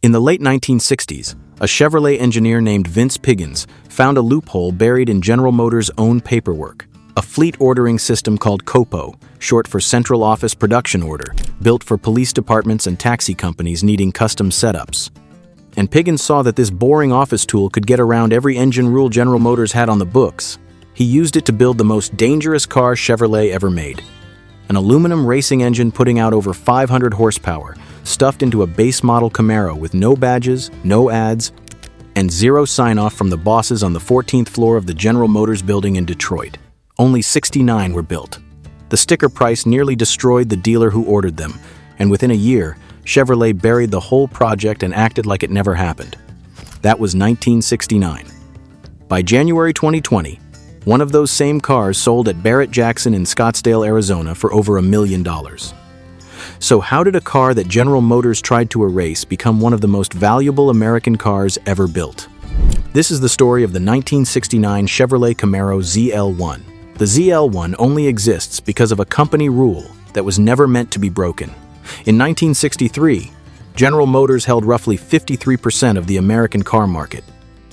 In the late 1960s, a Chevrolet engineer named Vince Piggins found a loophole buried in General Motors' own paperwork, a fleet ordering system called COPO, short for Central Office Production Order, built for police departments and taxi companies needing custom setups. And Piggins saw that this boring office tool could get around every engine rule General Motors had on the books. He used it to build the most dangerous car Chevrolet ever made. An aluminum racing engine putting out over 500 horsepower, stuffed into a base model Camaro with no badges, no ads, and zero sign-off from the bosses on the 14th floor of the General Motors building in Detroit. Only 69 were built. The sticker price nearly destroyed the dealer who ordered them, and within a year, Chevrolet buried the whole project and acted like it never happened. That was 1969. By January 2020, one of those same cars sold at Barrett-Jackson in Scottsdale, Arizona for over $1 million. So how did a car that General Motors tried to erase become one of the most valuable American cars ever built? This is the story of the 1969 Chevrolet Camaro ZL1. The ZL1 only exists because of a company rule that was never meant to be broken. In 1963, General Motors held roughly 53% of the American car market.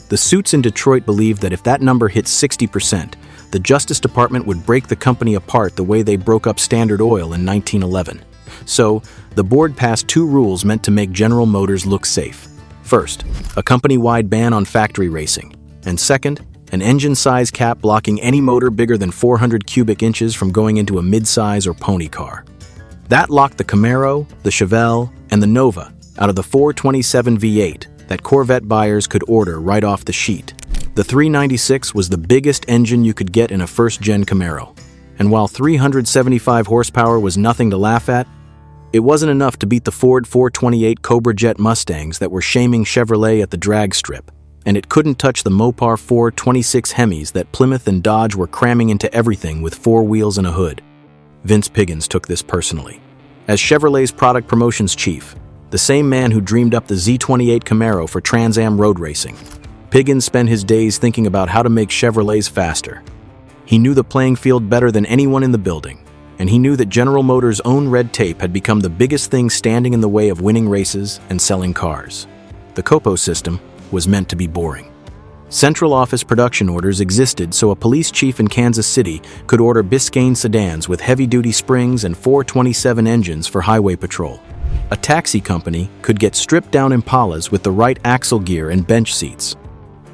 The suits in Detroit believed that if that number hit 60%, the Justice Department would break the company apart the way they broke up Standard Oil in 1911. So, the board passed two rules meant to make General Motors look safe. First, a company-wide ban on factory racing. And second, an engine size cap blocking any motor bigger than 400 cubic inches from going into a mid-size or pony car. That locked the Camaro, the Chevelle, and the Nova out of the 427 V8 that Corvette buyers could order right off the sheet. The 396 was the biggest engine you could get in a first-gen Camaro. And while 375 horsepower was nothing to laugh at, it wasn't enough to beat the Ford 428 Cobra Jet Mustangs that were shaming Chevrolet at the drag strip. And it couldn't touch the Mopar 426 Hemis that Plymouth and Dodge were cramming into everything with four wheels and a hood. Vince Piggins took this personally. As Chevrolet's product promotions chief, the same man who dreamed up the Z28 Camaro for Trans Am road racing, Piggins spent his days thinking about how to make Chevrolets faster. He knew the playing field better than anyone in the building, and he knew that General Motors' own red tape had become the biggest thing standing in the way of winning races and selling cars. The COPO system was meant to be boring. Central Office Production Orders existed so a police chief in Kansas City could order Biscayne sedans with heavy-duty springs and 427 engines for highway patrol. A taxi company could get stripped-down Impalas with the right axle gear and bench seats.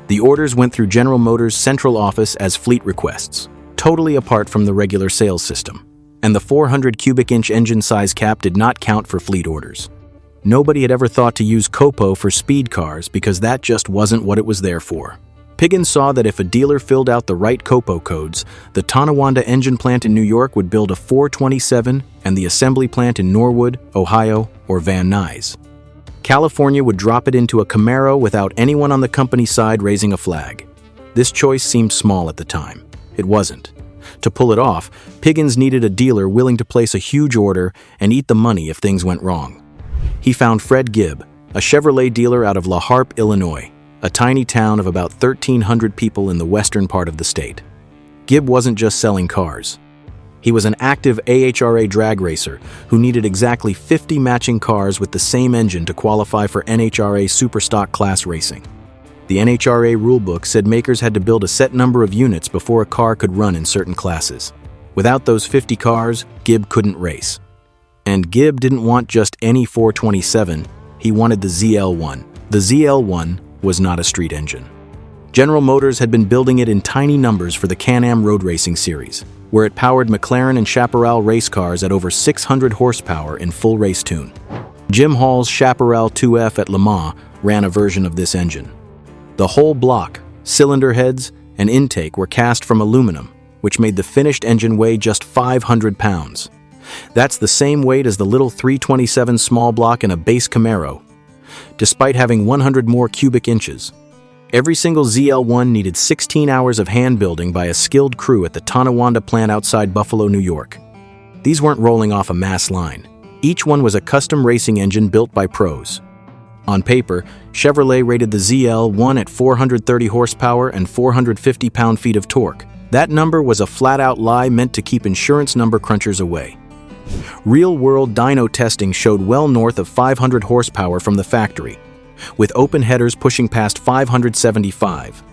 The orders went through General Motors' central office as fleet requests, totally apart from the regular sales system. And the 400 cubic inch engine size cap did not count for fleet orders. Nobody had ever thought to use COPO for speed cars because that just wasn't what it was there for. Piggins saw that if a dealer filled out the right COPO codes, the Tonawanda engine plant in New York would build a 427 and the assembly plant in Norwood, Ohio, or Van Nuys, California would drop it into a Camaro without anyone on the company side raising a flag. This choice seemed small at the time. It wasn't. To pull it off, Piggins needed a dealer willing to place a huge order and eat the money if things went wrong. He found Fred Gibb, a Chevrolet dealer out of La Harpe, Illinois, a tiny town of about 1,300 people in the western part of the state. Gibb wasn't just selling cars. He was an active AHRA drag racer who needed exactly 50 matching cars with the same engine to qualify for NHRA Superstock class racing. The NHRA rulebook said makers had to build a set number of units before a car could run in certain classes. Without those 50 cars, Gibb couldn't race. And Gibb didn't want just any 427, he wanted the ZL1. The ZL1 was not a street engine. General Motors had been building it in tiny numbers for the Can-Am road racing series, where it powered McLaren and Chaparral race cars at over 600 horsepower in full race tune. Jim Hall's Chaparral 2F at Le Mans ran a version of this engine. The whole block, cylinder heads, and intake were cast from aluminum, which made the finished engine weigh just 500 pounds. That's the same weight as the little 327 small block in a base Camaro, despite having 100 more cubic inches. Every single ZL1 needed 16 hours of hand building by a skilled crew at the Tonawanda plant outside Buffalo, New York. These weren't rolling off a mass line. Each one was a custom racing engine built by pros. On paper, Chevrolet rated the ZL1 at 430 horsepower and 450 pound-feet of torque. That number was a flat-out lie meant to keep insurance number crunchers away. Real-world dyno testing showed well north of 500 horsepower from the factory, with open headers pushing past 575.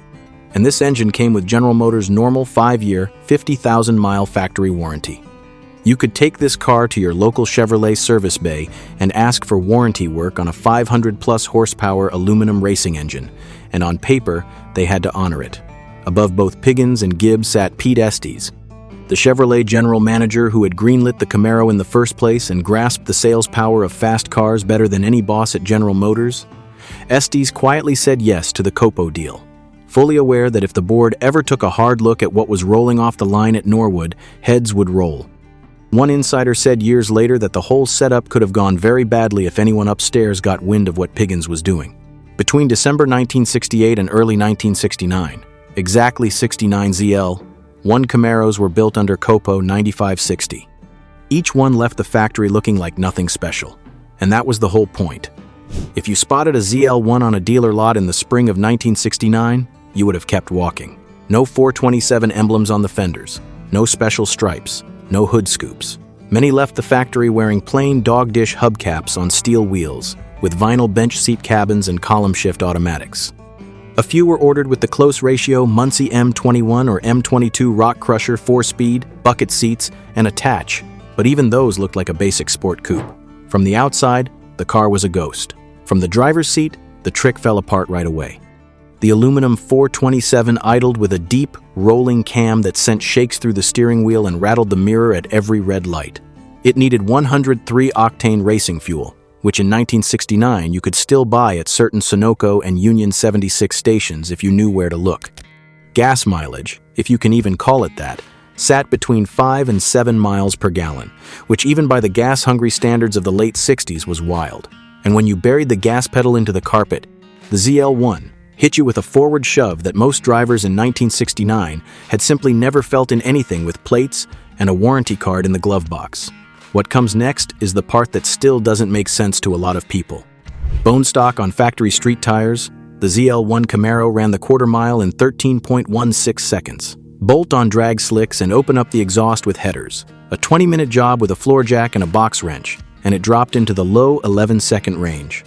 And this engine came with General Motors' normal 5-year, 50,000-mile factory warranty. You could take this car to your local Chevrolet service bay and ask for warranty work on a 500-plus horsepower aluminum racing engine, and on paper, they had to honor it. Above both Piggins and Gibb sat Pete Estes, the Chevrolet general manager who had greenlit the Camaro in the first place and grasped the sales power of fast cars better than any boss at General Motors. Estes quietly said yes to the Copo deal, fully aware that if the board ever took a hard look at what was rolling off the line at Norwood, heads would roll. One insider said years later that the whole setup could have gone very badly if anyone upstairs got wind of what Piggins was doing. Between December 1968 and early 1969, exactly 69 ZL1 Camaros were built under Copo 9560. Each one left the factory looking like nothing special, and that was the whole point. If you spotted a ZL1 on a dealer lot in the spring of 1969, you would have kept walking. No 427 emblems on the fenders, no special stripes, no hood scoops. Many left the factory wearing plain dog-dish hubcaps on steel wheels, with vinyl bench seat cabins and column shift automatics. A few were ordered with the close ratio Muncie M21 or M22 Rock Crusher 4-speed, bucket seats, and attach, but even those looked like a basic sport coupe. From the outside, the car was a ghost. From the driver's seat, the trick fell apart right away. The aluminum 427 idled with a deep, rolling cam that sent shakes through the steering wheel and rattled the mirror at every red light. It needed 103-octane racing fuel, which in 1969 you could still buy at certain Sunoco and Union 76 stations if you knew where to look. Gas mileage, if you can even call it that, sat between 5 and 7 miles per gallon, which even by the gas-hungry standards of the late 60s was wild. And when you buried the gas pedal into the carpet, the ZL1 hit you with a forward shove that most drivers in 1969 had simply never felt in anything with plates and a warranty card in the glove box. What comes next is the part that still doesn't make sense to a lot of people. Bone stock on factory street tires, the ZL1 Camaro ran the quarter mile in 13.16 seconds. Bolt on drag slicks and open up the exhaust with headers. A 20-minute job with a floor jack and a box wrench, and it dropped into the low 11-second range.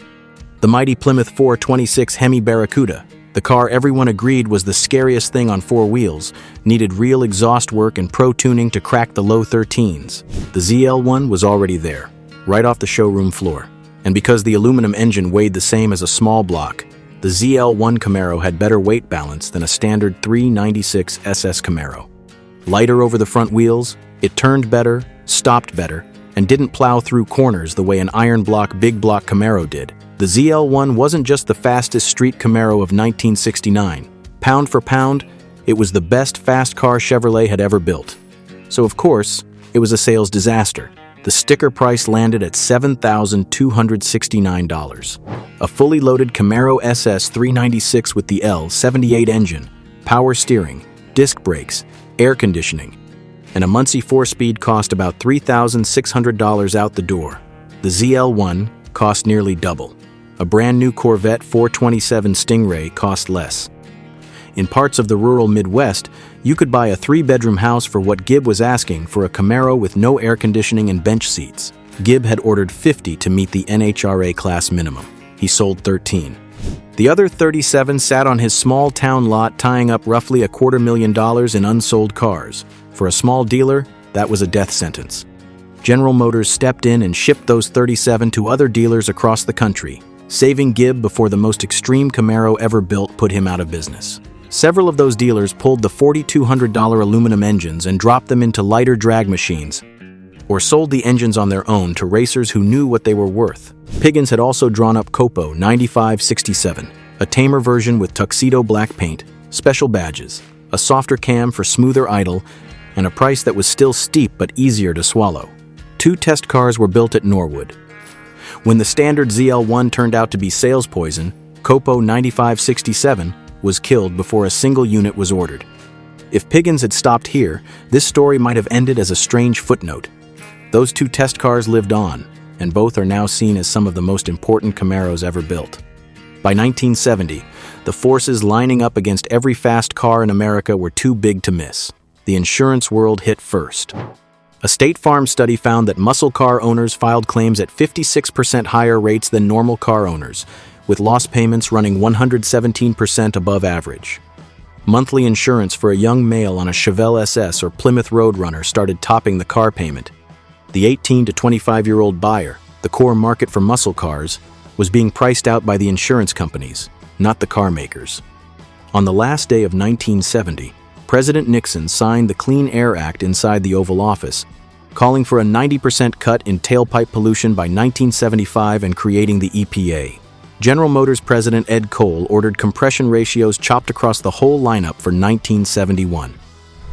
The mighty Plymouth 426 Hemi Barracuda, the car everyone agreed was the scariest thing on four wheels, needed real exhaust work and pro tuning to crack the low 13s. The ZL1 was already there, right off the showroom floor. And because the aluminum engine weighed the same as a small block, the ZL1 Camaro had better weight balance than a standard 396 SS Camaro. Lighter over the front wheels, it turned better, stopped better, and didn't plow through corners the way an iron block big block Camaro did. The ZL1 wasn't just the fastest street Camaro of 1969. Pound for pound, it was the best fast car Chevrolet had ever built. So of course, it was a sales disaster. The sticker price landed at $7,269. A fully loaded Camaro SS 396 with the L78 engine, power steering, disc brakes, air conditioning, and a Muncie 4-speed cost about $3,600 out the door. The ZL1 cost nearly double. A brand new Corvette 427 Stingray cost less. In parts of the rural Midwest, you could buy a 3-bedroom house for what Gibb was asking for a Camaro with no air conditioning and bench seats. Gibb had ordered 50 to meet the NHRA class minimum. He sold 13. The other 37 sat on his small town lot tying up roughly $250,000 in unsold cars. For a small dealer, that was a death sentence. General Motors stepped in and shipped those 37 to other dealers across the country, saving Gibb before the most extreme Camaro ever built put him out of business. Several of those dealers pulled the $4,200 aluminum engines and dropped them into lighter drag machines, or sold the engines on their own to racers who knew what they were worth. Piggins had also drawn up Copo 9567, a tamer version with tuxedo black paint, special badges, a softer cam for smoother idle, and a price that was still steep but easier to swallow. 2 test cars were built at Norwood. When the standard ZL1 turned out to be sales poison, Copo 9567 was killed before a single unit was ordered. If Piggins had stopped here, this story might have ended as a strange footnote. Those 2 test cars lived on, and both are now seen as some of the most important Camaros ever built. By 1970, the forces lining up against every fast car in America were too big to miss. The insurance world hit first. A State Farm study found that muscle car owners filed claims at 56% higher rates than normal car owners, with loss payments running 117% above average. Monthly insurance for a young male on a Chevelle SS or Plymouth Roadrunner started topping the car payment. The 18 to 25-year-old buyer, the core market for muscle cars, was being priced out by the insurance companies, not the car makers. On the last day of 1970, President Nixon signed the Clean Air Act inside the Oval Office, calling for a 90% cut in tailpipe pollution by 1975 and creating the EPA. General Motors President Ed Cole ordered compression ratios chopped across the whole lineup for 1971.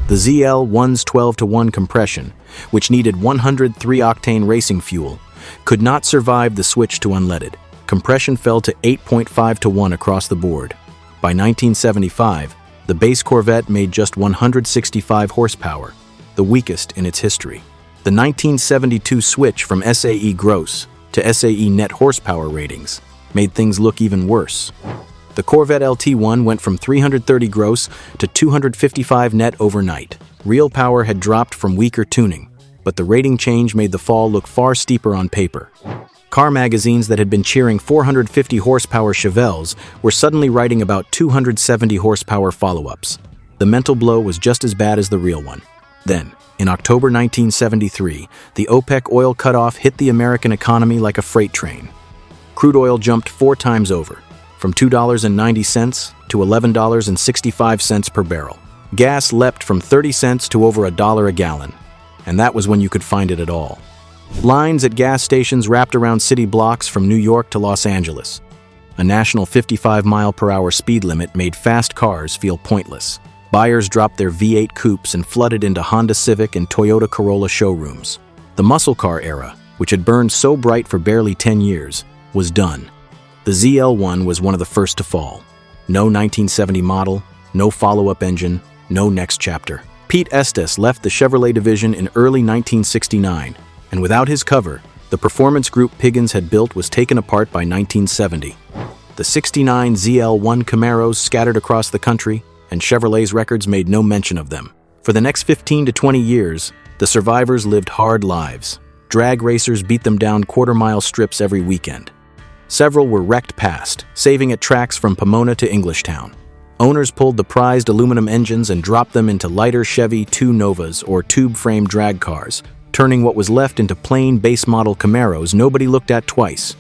The ZL1's 12-to-1 compression, which needed 103-octane racing fuel, could not survive the switch to unleaded. Compression fell to 8.5-to-1 across the board. By 1975, the base Corvette made just 165 horsepower, the weakest in its history. The 1972 switch from SAE gross to SAE net horsepower ratings made things look even worse. The Corvette LT1 went from 330 gross to 255 net overnight. Real power had dropped from weaker tuning, but the rating change made the fall look far steeper on paper. Car magazines that had been cheering 450 horsepower Chevelles were suddenly writing about 270 horsepower follow-ups. The mental blow was just as bad as the real one. Then, in October 1973, the OPEC oil cutoff hit the American economy like a freight train. Crude oil jumped 4 times over, from $2.90 to $11.65 per barrel. Gas leapt from 30 cents to over $1 a gallon, and that was when you could find it at all. Lines at gas stations wrapped around city blocks from New York to Los Angeles. A national 55-mile-per-hour speed limit made fast cars feel pointless. Buyers dropped their V8 coupes and flooded into Honda Civic and Toyota Corolla showrooms. The muscle car era, which had burned so bright for barely 10 years, was done. The ZL1 was one of the first to fall. No 1970 model, no follow-up engine, no next chapter. Pete Estes left the Chevrolet division in early 1969, and without his cover, the performance group Piggins had built was taken apart by 1970. The 69 ZL1 Camaros scattered across the country, and Chevrolet's records made no mention of them. For the next 15 to 20 years, the survivors lived hard lives. Drag racers beat them down quarter-mile strips every weekend. Several were wrecked past, saving at tracks from Pomona to Englishtown. Owners pulled the prized aluminum engines and dropped them into lighter Chevy 2 Novas or tube-frame drag cars, turning what was left into plain base-model Camaros nobody looked at twice.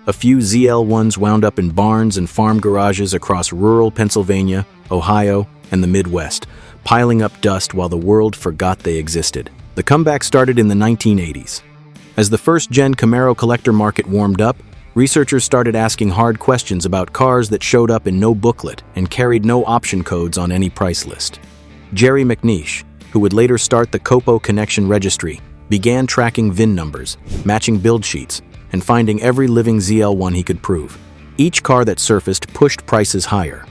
A few ZL1s wound up in barns and farm garages across rural Pennsylvania, Ohio, and the Midwest, piling up dust while the world forgot they existed. The comeback started in the 1980s. As the first-gen Camaro collector market warmed up, researchers started asking hard questions about cars that showed up in no booklet and carried no option codes on any price list. Jerry McNeish, who would later start the Copo Connection Registry, began tracking VIN numbers, matching build sheets, and finding every living ZL1 he could prove. Each car that surfaced pushed prices higher.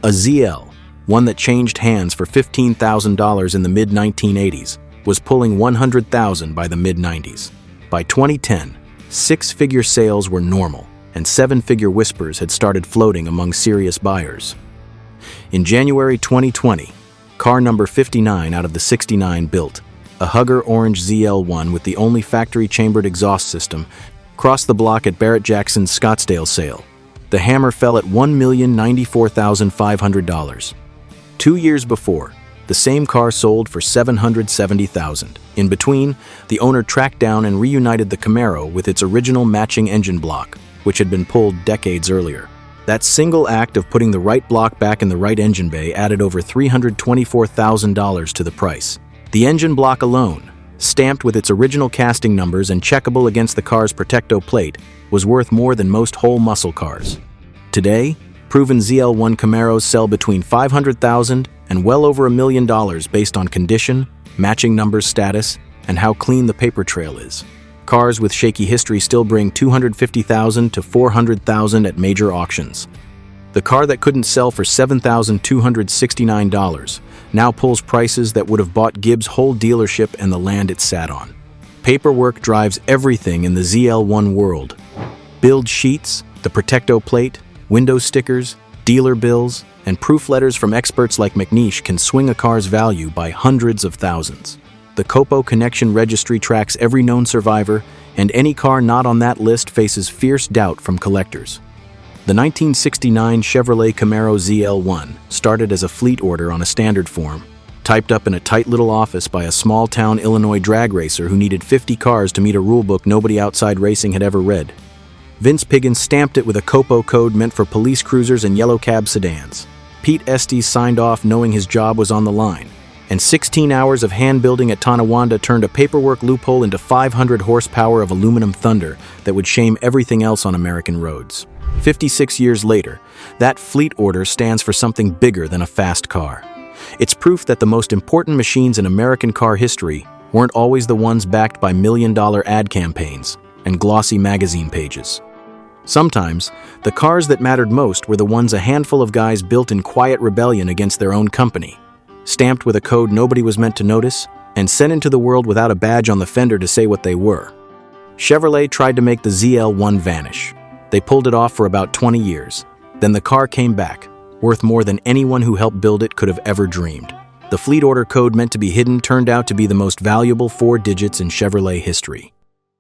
A ZL, one that changed hands for $15,000 in the mid-1980s, was pulling $100,000 by the mid-90s. By 2010, 6-figure sales were normal, and 7-figure whispers had started floating among serious buyers. In January 2020, car number 59 out of the 69 built, a Hugger orange ZL1 with the only factory-chambered exhaust system, crossed the block at Barrett Jackson's Scottsdale sale. The hammer fell at $1,094,500. 2 years before, the same car sold for $770,000. In between, the owner tracked down and reunited the Camaro with its original matching engine block, which had been pulled decades earlier. That single act of putting the right block back in the right engine bay added over $324,000 to the price. The engine block alone, stamped with its original casting numbers and checkable against the car's Protecto plate, was worth more than most whole muscle cars. Today, proven ZL1 Camaros sell between $500,000 and well over $1 million based on condition, matching numbers status, and how clean the paper trail is. Cars with shaky history still bring $250,000 to $400,000 at major auctions. The car that couldn't sell for $7,269 now pulls prices that would have bought Gibb's whole dealership and the land it sat on. Paperwork drives everything in the ZL1 world. Build sheets, the Protecto plate, window stickers, dealer bills, and proof letters from experts like McNeish can swing a car's value by hundreds of thousands. The Copo Connection Registry tracks every known survivor, and any car not on that list faces fierce doubt from collectors. The 1969 Chevrolet Camaro ZL1 started as a fleet order on a standard form, typed up in a tight little office by a small-town Illinois drag racer who needed 50 cars to meet a rulebook nobody outside racing had ever read. Vince Piggins stamped it with a COPO code meant for police cruisers and yellow cab sedans. Pete Estes signed off knowing his job was on the line, and 16 hours of hand-building at Tonawanda turned a paperwork loophole into 500 horsepower of aluminum thunder that would shame everything else on American roads. 56 years later, that fleet order stands for something bigger than a fast car. It's proof that the most important machines in American car history weren't always the ones backed by million-dollar ad campaigns and glossy magazine pages. Sometimes, the cars that mattered most were the ones a handful of guys built in quiet rebellion against their own company, stamped with a code nobody was meant to notice, and sent into the world without a badge on the fender to say what they were. Chevrolet tried to make the ZL1 vanish. They pulled it off for about 20 years. Then the car came back, worth more than anyone who helped build it could have ever dreamed. The fleet order code meant to be hidden turned out to be the most valuable 4 digits in Chevrolet history.